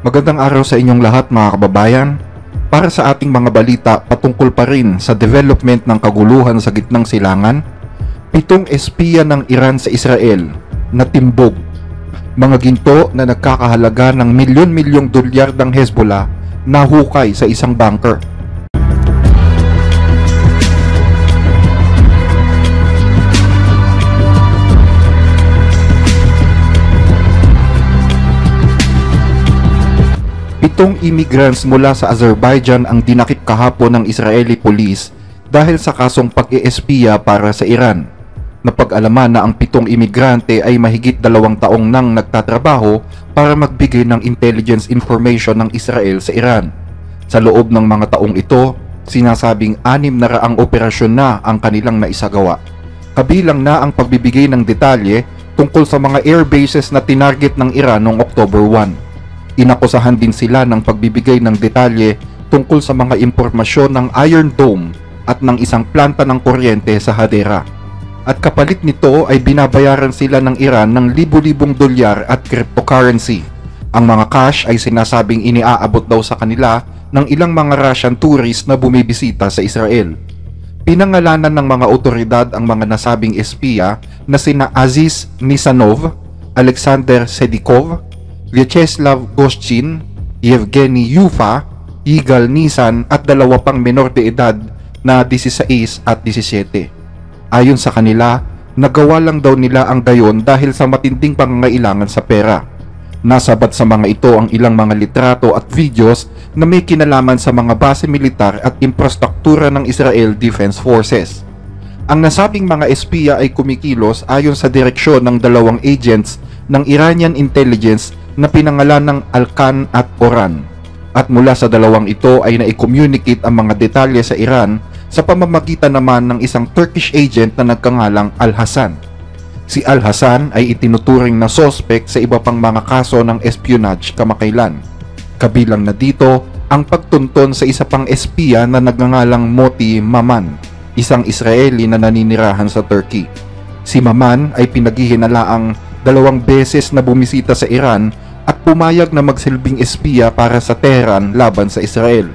Magandang araw sa inyong lahat mga kababayan. Para sa ating mga balita patungkol pa rin sa development ng kaguluhan sa gitnang silangan, 7 espiya ng Iran sa Israel na timbog. Mga ginto na nagkakahalaga ng milyon-milyong dolyar ng Hezbollah na hukay sa isang bunker. Pitong immigrants mula sa Azerbaijan ang dinakip kahapon ng Israeli police dahil sa kasong pag-eespiya para sa Iran. Napag-alaman na ang 7 imigrante ay mahigit 2 taong nang nagtatrabaho para magbigay ng intelligence information ng Israel sa Iran. Sa loob ng mga taong ito, sinasabing 600 operasyon na ang kanilang naisagawa. Kabilang na ang pagbibigay ng detalye tungkol sa mga air bases na tinarget ng Iran noong October 1. Inakusahan din sila ng pagbibigay ng detalye tungkol sa mga impormasyon ng Iron Dome at ng isang planta ng kuryente sa Hadera. At kapalit nito ay binabayaran sila ng Iran ng libu-libong dolyar at cryptocurrency. Ang mga cash ay sinasabing iniaabot daw sa kanila ng ilang mga Russian tourists na bumibisita sa Israel. Pinangalanan ng mga otoridad ang mga nasabing espiya na sina Aziz Nisanov, Alexander Sedikov, Vyacheslav Goshchin, Yevgeny Yufa, Yigal Nisan at 2 pang menor de edad na 16 at 17. Ayon sa kanila, nagawa lang daw nila ang gayon dahil sa matinding pangangailangan sa pera. Nasabat sa mga ito ang ilang mga litrato at videos na may kinalaman sa mga base militar at infrastruktura ng Israel Defense Forces. Ang nasabing mga espiya ay kumikilos ayon sa direksyon ng 2 agents ng Iranian intelligence na pinangalan ng Alkan at Oran. At mula sa 2 ito ay na-communicate ang mga detalye sa Iran sa pamamagitan naman ng isang Turkish agent na nagkangalang Al-Hassan. Si Al-Hassan ay itinuturing na suspect sa iba pang mga kaso ng espionage kamakailan. Kabilang na dito ang pagtunton sa isa pang espiya na nagngangalang Moti Maman, isang Israeli na naninirahan sa Turkey. Si Maman ay pinaghihinalaang 2 beses na bumisita sa Iran at pumayag na magsilbing espiya para sa Tehran laban sa Israel.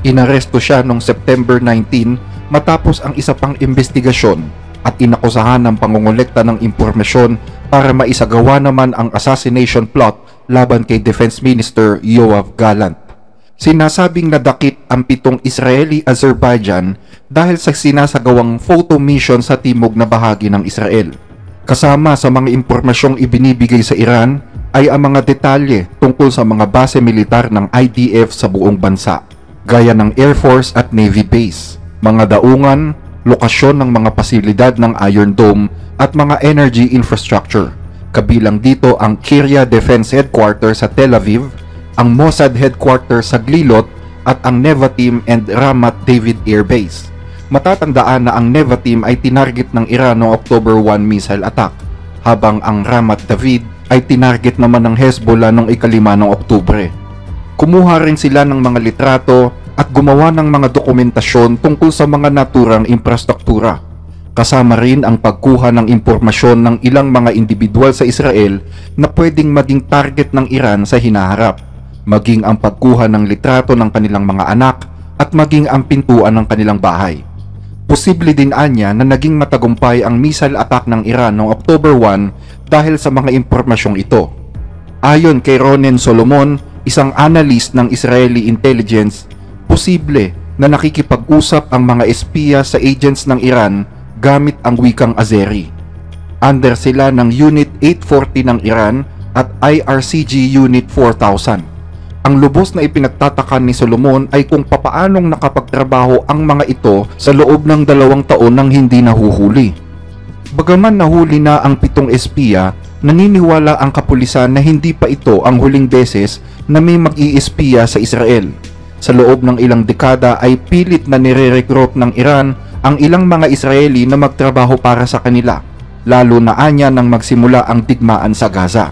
Inaresto siya noong September 19 matapos ang isa pang investigasyon at inakusahan ng pangongolekta ng impormasyon para maisagawa naman ang assassination plot laban kay Defense Minister Yoav Gallant. Sinasabing nadakip ang 7 Israeli-Azerbaijan dahil sa sinasagawang photo mission sa timog na bahagi ng Israel. Kasama sa mga impormasyong ibinibigay sa Iran ay ang mga detalye tungkol sa mga base militar ng IDF sa buong bansa, gaya ng Air Force at Navy Base, mga daungan, lokasyon ng mga pasilidad ng Iron Dome at mga energy infrastructure. Kabilang dito ang Kiryat Defense Headquarters sa Tel Aviv, ang Mossad Headquarters sa Glilot at ang Nevatim and Ramat David Air Base. Matatandaan na ang Nevatim ay tinarget ng Iran noong October 1 missile attack, habang ang Ramat David ay tinarget naman ng Hezbollah noong 5 ng Oktubre. Kumuha rin sila ng mga litrato at gumawa ng mga dokumentasyon tungkol sa mga naturang infrastruktura. Kasama rin ang pagkuha ng impormasyon ng ilang mga individual sa Israel na pwedeng maging target ng Iran sa hinaharap, maging ang pagkuha ng litrato ng kanilang mga anak at maging ang pintuan ng kanilang bahay. Posible din anya na naging matagumpay ang missile attack ng Iran noong October 1 dahil sa mga impormasyong ito. Ayon kay Ronen Solomon, isang analyst ng Israeli intelligence, posible na nakikipag-usap ang mga espiya sa agents ng Iran gamit ang wikang Azeri. Under sila ng Unit 840 ng Iran at IRCG Unit 4000. Ang lubos na ipinagtatakan ni Solomon ay kung papaanong nakapagtrabaho ang mga ito sa loob ng 2 taon nang hindi nahuhuli. Bagaman nahuli na ang 7 espiya, naniniwala ang kapulisan na hindi pa ito ang huling beses na may mag-i-espiya sa Israel. Sa loob ng ilang dekada ay pilit na nire-recruit ng Iran ang ilang mga Israeli na magtrabaho para sa kanila, lalo na anya nang magsimula ang digmaan sa Gaza.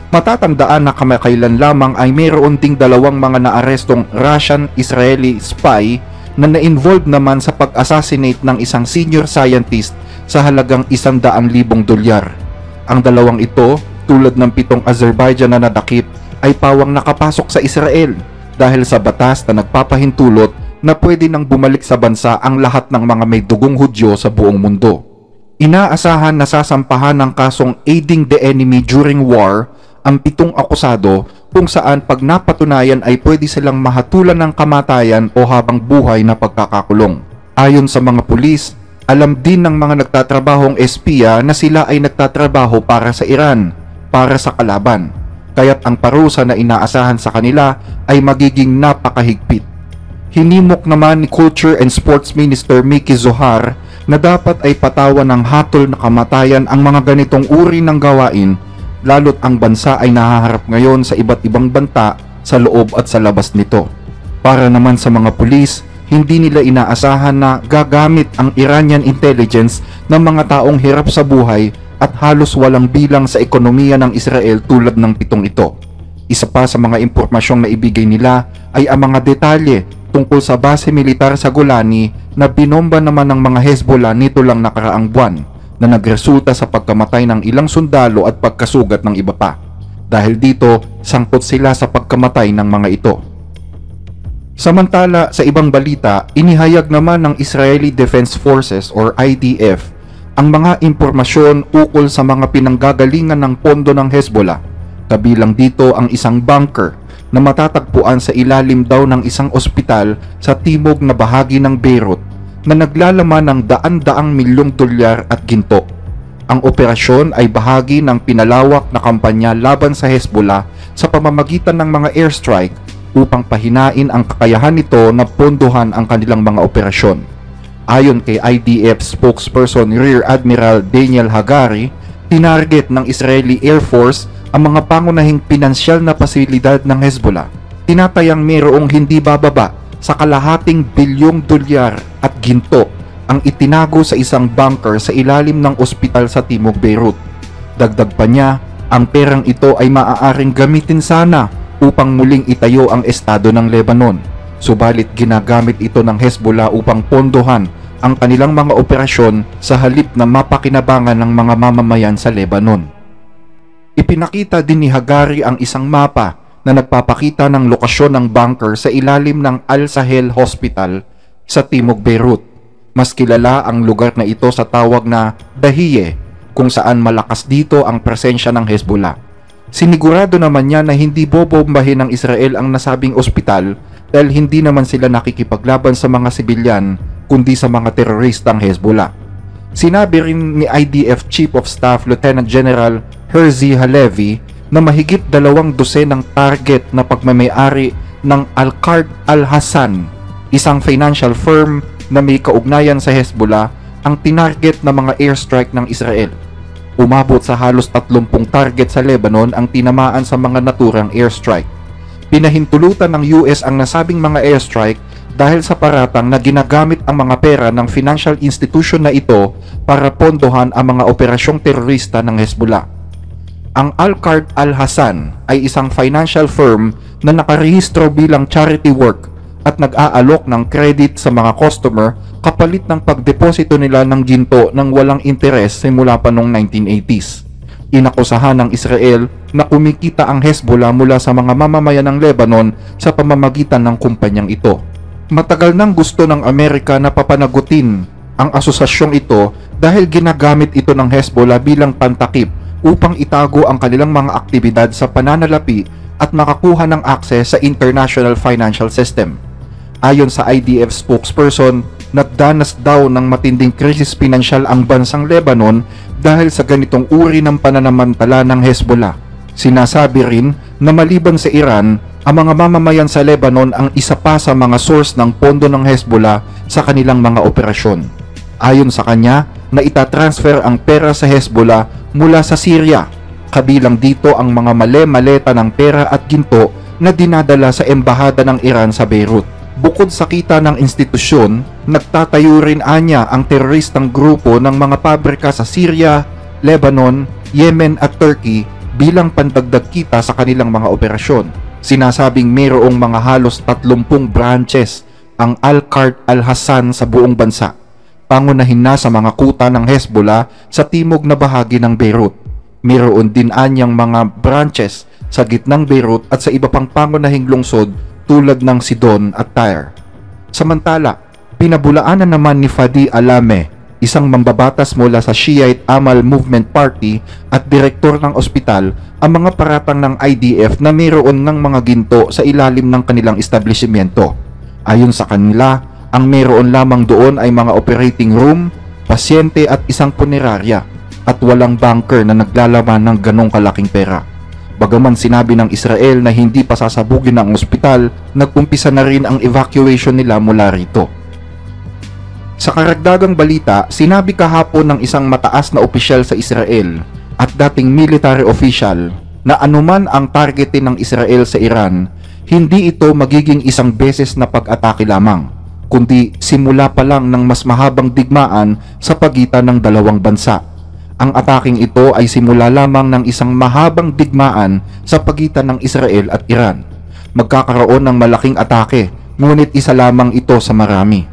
Matatandaan na kamakailan lamang ay mayroon ding 2 mga naarestong Russian-Israeli spy na na-involved naman sa pag-assassinate ng isang senior scientist sa halagang 100,000 dolyar. Ang 2 ito, tulad ng 7 Azerbaijan na nadakip, ay pawang nakapasok sa Israel dahil sa batas na nagpapahintulot na pwede nang bumalik sa bansa ang lahat ng mga may dugong Hudyo sa buong mundo. Inaasahan na sasampahan ng kasong aiding the enemy during war ang 7 akusado kung saan pag napatunayan ay pwede silang mahatulan ng kamatayan o habang buhay na pagkakakulong. Ayon sa mga pulis, alam din ng mga nagtatrabahong espiya na sila ay nagtatrabaho para sa Iran, para sa kalaban. Kaya't ang parusa na inaasahan sa kanila ay magiging napakahigpit. Hinimok naman ni Culture and Sports Minister Miki Zohar na dapat ay patawan ng hatol na kamatayan ang mga ganitong uri ng gawain, lalo't ang bansa ay nahaharap ngayon sa iba't ibang banta sa loob at sa labas nito. Para naman sa mga pulis, hindi nila inaasahan na gagamit ang Iranian intelligence ng mga taong hirap sa buhay at halos walang bilang sa ekonomiya ng Israel tulad ng 7 ito. Isa pa sa mga impormasyong na ibigay nila ay ang mga detalye tungkol sa base militar sa Golani na binomba naman ng mga Hezbollah nito lang nakaraang buwan na nagresulta sa pagkamatay ng ilang sundalo at pagkasugat ng iba pa. Dahil dito, sangkot sila sa pagkamatay ng mga ito. Samantala, sa ibang balita, inihayag naman ng Israeli Defense Forces or IDF ang mga impormasyon ukol sa mga pinanggagalingan ng pondo ng Hezbollah. Kabilang dito ang isang bunker na matatagpuan sa ilalim daw ng isang ospital sa timog na bahagi ng Beirut na naglalaman ng daan-daang milyong dolyar at ginto. Ang operasyon ay bahagi ng pinalawak na kampanya laban sa Hezbollah sa pamamagitan ng mga airstrike upang pahinain ang kakayahan nito na pondohan ang kanilang mga operasyon. Ayon kay IDF spokesperson Rear Admiral Daniel Hagari, tinarget ng Israeli Air Force ang mga pangunahing pinansyal na pasilidad ng Hezbollah. Tinatayang mayroong hindi bababa sa kalahating bilyong dolyar at ginto ang itinago sa isang bunker sa ilalim ng ospital sa Timog Beirut. Dagdag pa niya, ang perang ito ay maaaring gamitin sana upang muling itayo ang estado ng Lebanon. Subalit ginagamit ito ng Hezbollah upang pondohan ang kanilang mga operasyon sa halip na mapakinabangan ng mga mamamayan sa Lebanon. Ipinakita din ni Hagari ang isang mapa na nagpapakita ng lokasyon ng bunker sa ilalim ng Al-Sahel Hospital sa Timog Beirut. Mas kilala ang lugar na ito sa tawag na Dahiye, kung saan malakas dito ang presensya ng Hezbollah. Sinigurado naman niya na hindi bobombahin ng Israel ang nasabing ospital dahil hindi naman sila nakikipaglaban sa mga sibilyan kundi sa mga teroristang Hezbollah. Sinabi rin ni IDF Chief of Staff Lieutenant General Herzi Halevi na mahigit 200 ng target na pagmamayari ng Al-Qard Al-Hassan, isang financial firm na may kaugnayan sa Hezbollah, ang tinarget na mga airstrike ng Israel. Umabot sa halos 30 target sa Lebanon ang tinamaan sa mga naturang airstrike. Pinahintulutan ng US ang nasabing mga airstrike dahil sa paratang na ginagamit ang mga pera ng financial institution na ito para pondohan ang mga operasyong terorista ng Hezbollah. Ang Al-Qard Al-Hassan ay isang financial firm na nakarehistro bilang charity work at nag-aalok ng credit sa mga customer kapalit ng pagdeposito nila ng ginto ng walang interes simula pa noong 1980s. Inakusahan ng Israel na kumikita ang Hezbollah mula sa mga mamamayan ng Lebanon sa pamamagitan ng kumpanyang ito. Matagal nang gusto ng Amerika na papanagutin ang asosasyong ito dahil ginagamit ito ng Hezbollah bilang pantakip upang itago ang kanilang mga aktibidad sa pananalapi at makakuha ng akses sa international financial system. Ayon sa IDF spokesperson, nagdanas daw ng matinding krisis pinansyal ang bansang Lebanon dahil sa ganitong uri ng pananamantala ng Hezbollah. Sinasabi rin na maliban sa Iran, ang mga mamamayan sa Lebanon ang isa pa sa mga source ng pondo ng Hezbollah sa kanilang mga operasyon. Ayon sa kanya, na itatransfer ang pera sa Hezbollah mula sa Syria. Kabilang dito ang mga maleta ng pera at ginto na dinadala sa embahada ng Iran sa Beirut. Bukod sa kita ng institusyon, nagtatayo rin anya ang teroristang grupo ng mga pabrika sa Syria, Lebanon, Yemen at Turkey bilang pandagdag kita sa kanilang mga operasyon. Sinasabing mayroong mga halos 30 branches ang Al-Qard Al-Hassan sa buong bansa. Pangunahin na sa mga kuta ng Hezbollah sa timog na bahagi ng Beirut. Mayroon din anyang mga branches sa gitnang Beirut at sa iba pang pangunahing lungsod tulad ng Sidon at Tyre. Samantala, pinabulaanan naman ni Fadi Alame, isang mambabatas mula sa Shiite Amal Movement Party at direktor ng ospital, ang mga paratang ng IDF na mayroon ng mga ginto sa ilalim ng kanilang establishmento. Ayon sa kanila, ang mayroon lamang doon ay mga operating room, pasyente at isang punerarya, at walang bunker na naglalaman ng ganong kalaking pera. Bagaman sinabi ng Israel na hindi pa sasabugin ang ospital, nag-umpisa na rin ang evacuation nila mula rito. Sa karagdagang balita, sinabi kahapon ng isang mataas na opisyal sa Israel at dating military official na anuman ang targetin ng Israel sa Iran, hindi ito magiging isang beses na pag-atake lamang, kundi simula pa lang ng mas mahabang digmaan sa pagitan ng dalawang bansa. Ang ataking ito ay simula lamang ng isang mahabang digmaan sa pagitan ng Israel at Iran. Magkakaroon ng malaking atake, ngunit isa lamang ito sa marami.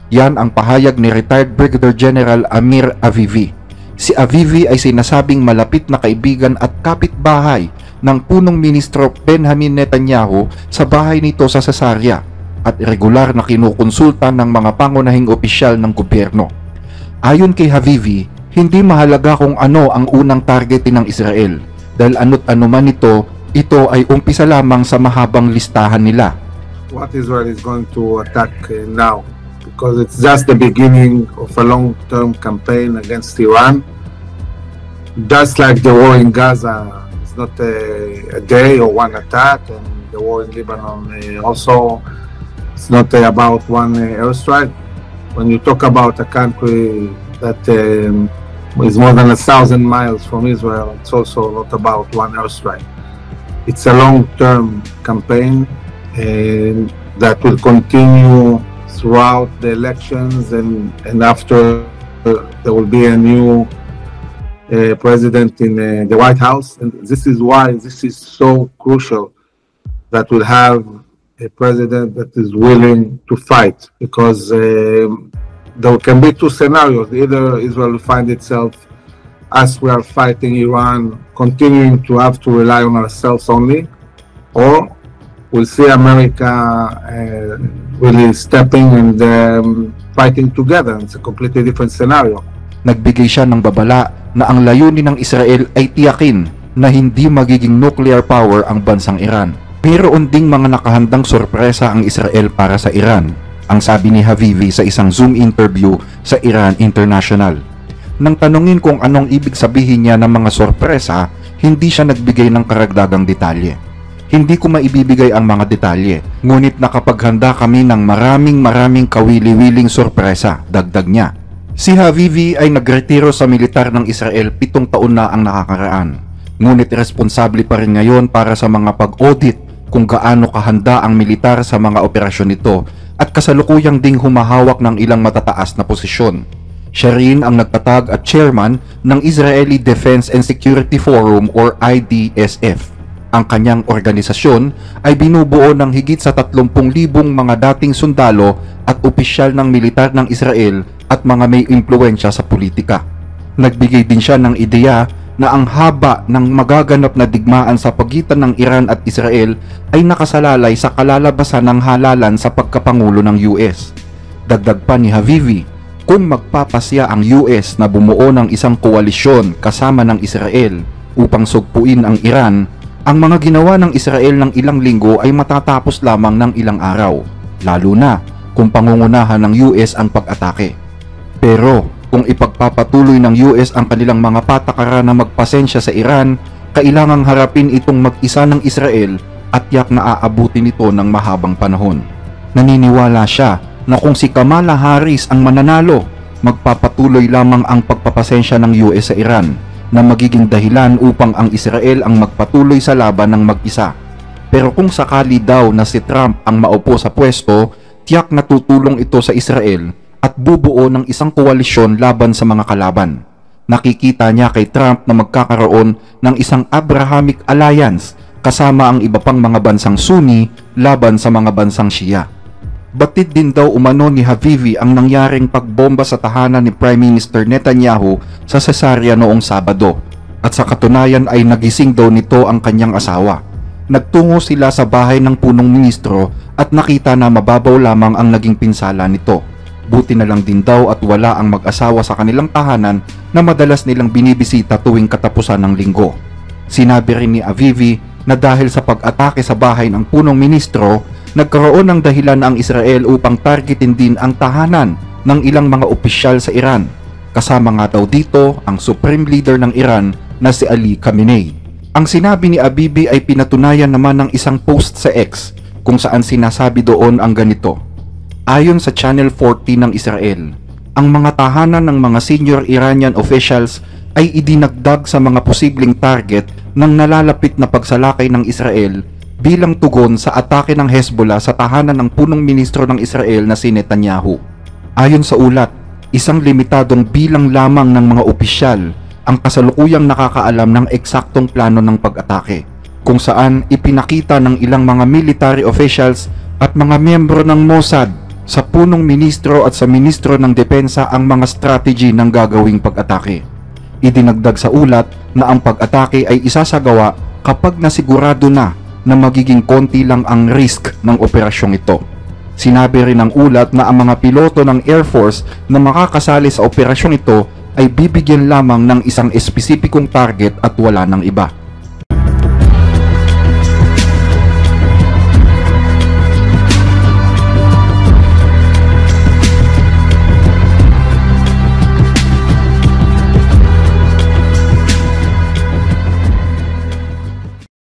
Yan ang pahayag ni retired Brigadier General Amir Avivi. Si Avivi ay sinasabing malapit na kaibigan at kapitbahay ng punong ministro Benjamin Netanyahu sa bahay nito sa Caesarea at regular na kinukonsulta ng mga pangunahing opisyal ng gobyerno. Ayon kay Avivi, hindi mahalaga kung ano ang unang targetin ng Israel dahil ano't ano man ito ay umpisa lamang sa mahabang listahan nila. What Israel is going to attack now, because it's just the beginning of a long-term campaign against Iran. Just like the war in Gaza, it's not a day or one attack, and the war in Lebanon also, it's not about one airstrike. When you talk about a country that is more than 1,000 miles from Israel, it's also not about one airstrike. It's a long-term campaign that will continue throughout the elections, and after there will be a new president in the White House. And this is why this is so crucial that we'll have a president that is willing to fight, because there can be two scenarios. Either Israel will find itself, as we are fighting Iran, continuing to have to rely on ourselves only, or we'll see America really stepping and fighting together. It's a completely different scenario. Nagbigay siya ng babala na ang layunin ng Israel ay tiyakin na hindi magiging nuclear power ang bansang Iran. Mayroon ding mga nakahandang sorpresa ang Israel para sa Iran, ang sabi ni Avivi sa isang Zoom interview sa Iran International. Nang tanungin kung anong ibig sabihin niya ng mga sorpresa, hindi siya nagbigay ng karagdagang detalye. Hindi ko maibibigay ang mga detalye, ngunit nakapaghanda kami ng maraming kawili-wiling sorpresa, dagdag niya. Si Avivi ay nagretiro sa militar ng Israel 7 taon na ang nakakaraan, ngunit responsable pa rin ngayon para sa mga pag-audit kung gaano kahanda ang militar sa mga operasyon nito at kasalukuyang ding humahawak ng ilang matataas na posisyon. Siya rin ang nagtatag at chairman ng Israeli Defense and Security Forum or IDSF. Ang kanyang organisasyon ay binubuo ng higit sa 30,000 mga dating sundalo at opisyal ng militar ng Israel at mga may impluwensya sa politika. Nagbigay din siya ng ideya na ang haba ng magaganap na digmaan sa pagitan ng Iran at Israel ay nakasalalay sa kalalabasan ng halalan sa pagkapangulo ng US. Dagdag pa ni Avivi, kung magpapasya ang US na bumuo ng isang koalisyon kasama ng Israel upang sugpuin ang Iran, ang mga ginawa ng Israel ng ilang linggo ay matatapos lamang ng ilang araw, lalo na kung pangungunahan ng US ang pag-atake. Pero kung ipagpapatuloy ng US ang kanilang mga patakaran na magpasensya sa Iran, kailangang harapin itong mag-isa ng Israel at tiyak na aabutin ito ng mahabang panahon. Naniniwala siya na kung si Kamala Harris ang mananalo, magpapatuloy lamang ang pagpapasensya ng US sa Iran na magiging dahilan upang ang Israel ang magpatuloy sa laban ng mag-isa. Pero kung sakali daw na si Trump ang maupo sa pwesto, tiyak na tutulong ito sa Israel at bubuo ng isang koalisyon laban sa mga kalaban. Nakikita niya kay Trump na magkakaroon ng isang Abrahamic Alliance kasama ang iba pang mga bansang Sunni laban sa mga bansang Shia. Batid din daw umano ni Avivi ang nangyaring pagbomba sa tahanan ni Prime Minister Netanyahu sa Caesarea noong Sabado. at sa katunayan ay nagising daw nito ang kanyang asawa. Nagtungo sila sa bahay ng punong ministro at nakita na mababaw lamang ang naging pinsala nito. Buti na lang din daw at wala ang mag-asawa sa kanilang tahanan na madalas nilang binibisita tuwing katapusan ng linggo. Sinabi rin ni Avivi na dahil sa pag-atake sa bahay ng punong ministro, nagkaroon ng dahilan ang Israel upang targetin din ang tahanan ng ilang mga opisyal sa Iran. Kasama nga daw dito ang Supreme Leader ng Iran na si Ali Khamenei. Ang sinabi ni Abibi ay pinatunayan naman ng isang post sa X kung saan sinasabi doon ang ganito. Ayon sa Channel 40 ng Israel, ang mga tahanan ng mga senior Iranian officials ay idinagdag sa mga posibleng target ng nalalapit na pagsalakay ng Israel bilang tugon sa atake ng Hezbollah sa tahanan ng punong ministro ng Israel na si Netanyahu. Ayon sa ulat, isang limitadong bilang lamang ng mga opisyal ang kasalukuyang nakakaalam ng eksaktong plano ng pag-atake, kung saan ipinakita ng ilang mga military officials at mga miyembro ng Mossad sa punong ministro at sa ministro ng depensa ang mga strategy ng gagawing pag-atake. Idinagdag sa ulat na ang pag-atake ay isasagawa kapag nasigurado na magiging konti lang ang risk ng operasyong ito. Sinabi rin ng ulat na ang mga piloto ng Air Force na makakasali sa operasyong ito ay bibigyan lamang ng isang espesipikong target at wala ng iba.